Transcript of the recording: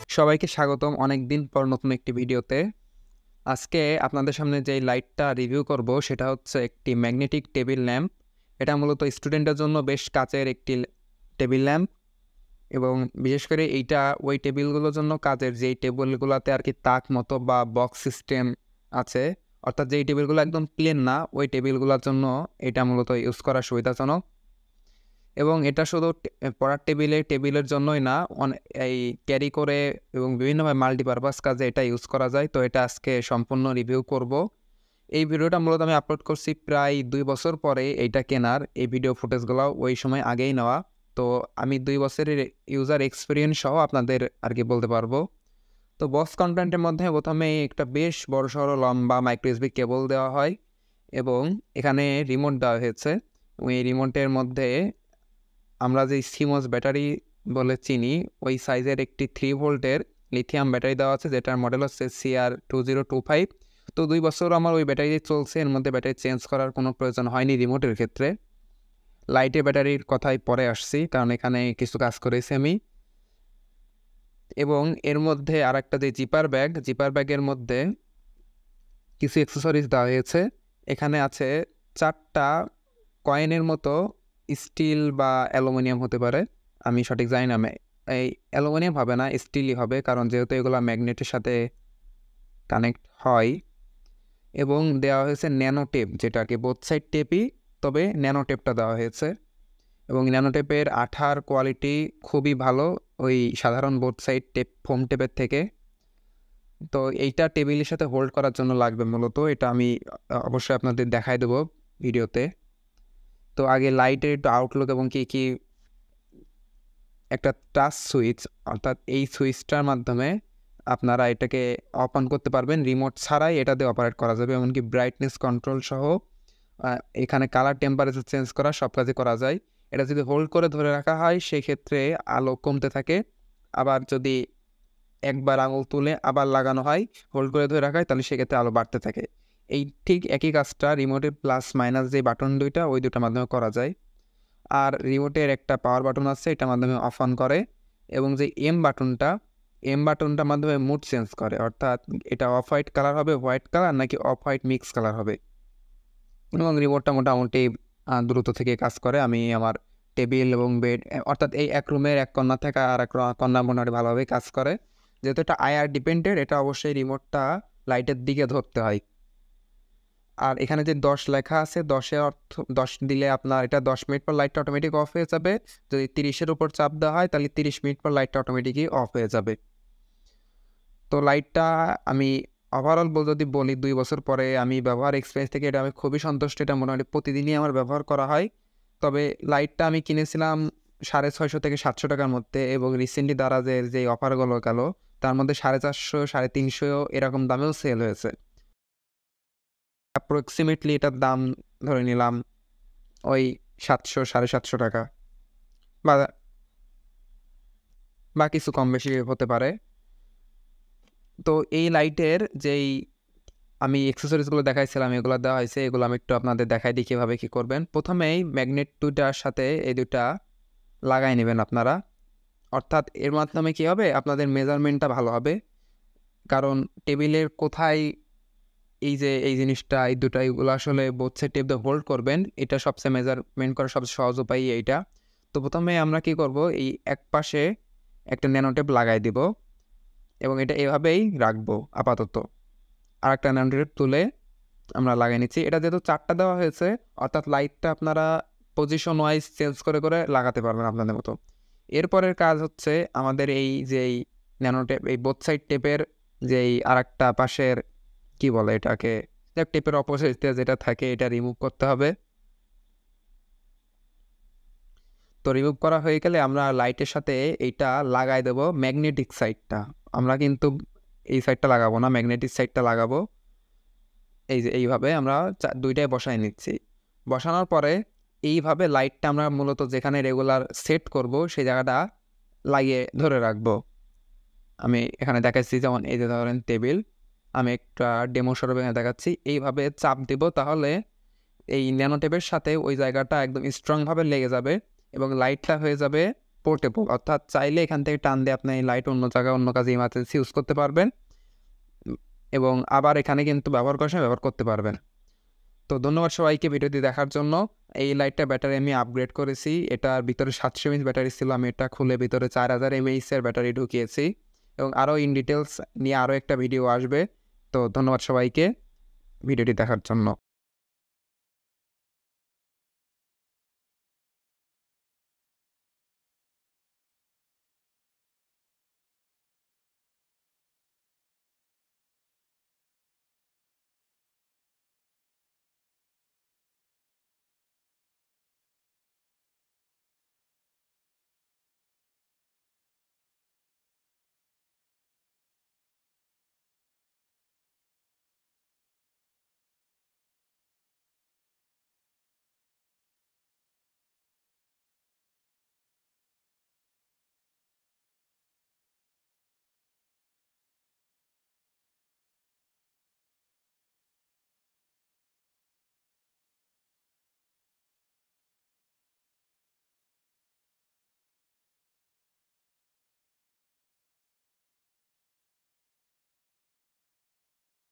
সবাইকে স্বাগতম অনেকদিন পর নতুন একটি ভিডিওতে। আজকে আপনাদের সামনে যে লাইটটা রিভিউ করব সেটা হচ্ছে একটি ম্যাগনেটিক টেবিল ল্যাম্প। এটা মূলত স্টুডেন্টের জন্য বেশ কাজের একটি টেবিল ল্যাম্প এবং বিশেষ করে এইটা ওই টেবিলগুলোর জন্য কাজের, যেই টেবিলগুলোতে আর কি তাক মতো বা বক্স সিস্টেম আছে, অর্থাৎ যেই টেবিলগুলো একদম প্লেন না, ওই টেবিলগুলোর জন্য এটা মূলত ইউজ করা সুবিধাজনক। এবং এটা শুধু পড়ার টেবিলের জন্যই না, এই ক্যারি করে এবং বিভিন্নভাবে মাল্টিপারপাস কাজে এটা ইউজ করা যায়। তো এটা আজকে সম্পূর্ণ রিভিউ করব। এই ভিডিওটা মূলত আমি আপলোড করছি প্রায় 2 বছর পরে এইটা কেনার। এই ভিডিও ফুটেজগুলো ওই সময় আগেই নেওয়া। তো আমি 2 বছরের ইউজার এক্সপিরিয়েন্স সহ আপনাদের আর কি বলতে পারবো। তো বক্স কন্টেন্টের মধ্যে প্রথমে একটা বেশ বড়সড় লম্বা মাইক্রো ইউএসবি কেবল দেওয়া হয় এবং এখানে রিমোট দেওয়া হয়েছে। ওই রিমোটের মধ্যে আমরা যে সিমস ব্যাটারি বলে চিনি, ওই সাইজের একটি 3 ভোল্টের লিথিয়াম ব্যাটারি দেওয়া আছে, যেটার মডেল হচ্ছে CR2025। তো 2 বছর আমার ওই ব্যাটারি চলছে, এর মধ্যে ব্যাটারি চেঞ্জ করার কোনো প্রয়োজন হয়নি রিমোটের ক্ষেত্রে। লাইটের ব্যাটারির কথাই পরে আসছি, কারণ এখানে কিছু কাজ করেছি আমি। এবং এর মধ্যে আর একটা যে জিপার ব্যাগের মধ্যে কিছু অ্যাক্সেসরিজ দেওয়া হয়েছে। এখানে আছে 4টা কয়েনের মতো, স্টিল বা অ্যালুমিনিয়াম হতে পারে, আমি সঠিক জানি না। এই অ্যালুমিনিয়াম হবে না, স্টিলই হবে, কারণ যেহেতু এগুলো ম্যাগনেটের সাথে কানেক্ট হয়। এবং দেওয়া হয়েছে ন্যানো টেপ, যেটা আর কি বোথ সাইড টেপই, তবে ন্যানো টেপটা দেওয়া হয়েছে। এবং ন্যানো টেপের আঠার কোয়ালিটি খুবই ভালো, ওই সাধারণ বোথ সাইড টেপ ফোম টেপের থেকে। তো এইটা টেবিলের সাথে হোল্ড করার জন্য লাগবে মূলত। এটা আমি অবশ্যই আপনাদের দেখাই দেবো ভিডিওতে। তো আগে লাইটের একটু আউটলুক এবং কি একটা টাচ সুইচ, অর্থাৎ এই সুইচটার মাধ্যমে আপনারা এটাকে অফ অন করতে পারবেন, রিমোট ছাড়াই এটা দিয়ে অপারেট করা যাবে। এমনকি ব্রাইটনেস কন্ট্রোল সহ এখানে কালার টেম্পারেচার চেঞ্জ করা সব কাজে করা যায়। এটা যদি হোল্ড করে ধরে রাখা হয় সেক্ষেত্রে আলো কমতে থাকে, আবার যদি একবার আঙুল তুলে আবার লাগানো হয়, হোল্ড করে ধরে রাখা হয়, তাহলে সেক্ষেত্রে আলো বাড়তে থাকে। এই ঠিক একই কাজটা রিমোটের প্লাস মাইনাস যে বাটন দুইটা, ওই দুটার মাধ্যমে করা যায়। আর রিমোটের একটা পাওয়ার বাটন আছে, এটার মাধ্যমে অফ অন করে। এবং যে এম বাটনটার মাধ্যমে মুড চেঞ্জ করে, অর্থাৎ এটা অফ হোয়াইট কালার হবে, হোয়াইট কালার নাকি অফ হোয়াইট মিক্স কালার হবে। এবং রিমোটটা মোটামুটি দ্রুত থেকে কাজ করে। আমি আমার টেবিল এবং বেড, অর্থাৎ এই এক রুমের এক কর্নার থেকে আর এক কর্নার মোটামুটি ভালোভাবে কাজ করে। যেহেতু এটা আইআর ডিপেন্ডেন্ট, এটা অবশ্যই রিমোটটা লাইটের দিকে ধরতে হয়। আর এখানে যে 10 লেখা আছে, 10-এর অর্থ 10 দিলে আপনার এটা 10 মিনিট পর লাইটটা অটোমেটিক অফ হয়ে যাবে। যদি 30-এর উপর চাপ দেওয়া হয় তাহলে 30 মিনিট পর লাইটটা অটোমেটিকই অফ হয়ে যাবে। তো লাইটটা আমি ওভারঅল যদি বলি, 2 বছর পরে আমি ব্যবহার এক্সপিরিয়েন্স থেকে এটা আমি খুবই সন্তুষ্ট। এটা মোটামুটি প্রতিদিনই আমার ব্যবহার করা হয়। তবে লাইটটা আমি কিনেছিলাম 650 থেকে 700 টাকার মধ্যে, এবং রিসেন্টলি দারাজের যে অফারগুলো গেল তার মধ্যে 450, 350 এরকম দামেও সেল হয়েছে। অ্যাপ্রক্সিমেটলি এটার দাম ধরে নিলাম ওই 700, 750 টাকা, বা বা কিছু কম বেশি হতে পারে। তো এই লাইটের যেই আমি অ্যাক্সেসরিজগুলো দেখাইছিলাম, এগুলো দেওয়া হয়েছে, এগুলো আমি একটু আপনাদের দেখাই দিই কীভাবে কী করবেন। প্রথমেই ম্যাগনেট দুইটার সাথে এই দুইটা লাগাই নেবেন আপনারা, অর্থাৎ এর মাধ্যমে কী হবে, আপনাদের মেজারমেন্টটা ভালো হবে। কারণ টেবিলের কোথায় এই জিনিসটা, এই দুটা, এগুলো আসলে বোথ সাইড টেপ দিয়ে হোল্ড করবেন, এটা সবচেয়ে মেজারমেন্ট করার সবচেয়ে সহজ উপায় এইটা। তো প্রথমে আমরা কি করব, এই এক পাশে একটা ন্যানো টেপ লাগাই দিব এবং এটা এভাবেই রাখবো আপাতত। আর একটা ন্যানো টেপ তুলে আমরা লাগাই নিচ্ছি। এটা যেহেতু 4টা দেওয়া হয়েছে, অর্থাৎ লাইটটা আপনারা পজিশন ওয়াইজ চেঞ্জ করে করে লাগাতে পারবেন আপনাদের মতো। এরপরের কাজ হচ্ছে আমাদের এই যেই ন্যানো টেপ, এই বোথ সাইড টেপের যেই আর একটা পাশের কি বলে এটাকে, টেপের অপোজিটে যেটা থাকে, এটা রিমুভ করতে হবে। তো রিমুভ করা হয়ে গেলে আমরা লাইটের সাথে এইটা লাগাই দেব ম্যাগনেটিক সাইডটা। আমরা কিন্তু এই সাইডটা লাগাবো না, ম্যাগনেটিক সাইডটা লাগাবো। এই যে এইভাবে আমরা দুইটাই বসাই নিচ্ছি। বসানোর পরে এইভাবে লাইটটা আমরা মূলত যেখানে রেগুলার সেট করব সেই জায়গাটা লাগিয়ে ধরে রাখবো। আমি এখানে দেখাচ্ছি, যেমন এই যে ধরেন টেবিল, আমি একটা ডেমো স্বরূপে দেখাচ্ছি। এইভাবে চাপ দিব, তাহলে এই ন্যানো টেপের সাথে ওই জায়গাটা একদম স্ট্রংভাবে লেগে যাবে এবং লাইটটা হয়ে যাবে পোর্টেবল, অর্থাৎ চাইলে এখান থেকে টান দিয়ে আপনি এই লাইট অন্য জায়গায় অন্য কাজে ইমার্জেন্সি ইউজ করতে পারবেন এবং আবার এখানে কিন্তু ব্যবহার করার সময় ব্যবহার করতে পারবেন। তো ধন্যবাদ সবাইকে ভিডিওটি দেখার জন্য। এই লাইটটা ব্যাটারি আমি আপগ্রেড করেছি, এটার ভিতরে 700 mAh ব্যাটারি ছিল, আমি এটা খুলে ভিতরে 4000 mAh এর ব্যাটারি ঢুকিয়েছি এবং আরও ইন ডিটেলস নিয়ে আরও একটা ভিডিও আসবে। তো ধন্যবাদ সবাইকে ভিডিওটি দেখার জন্য।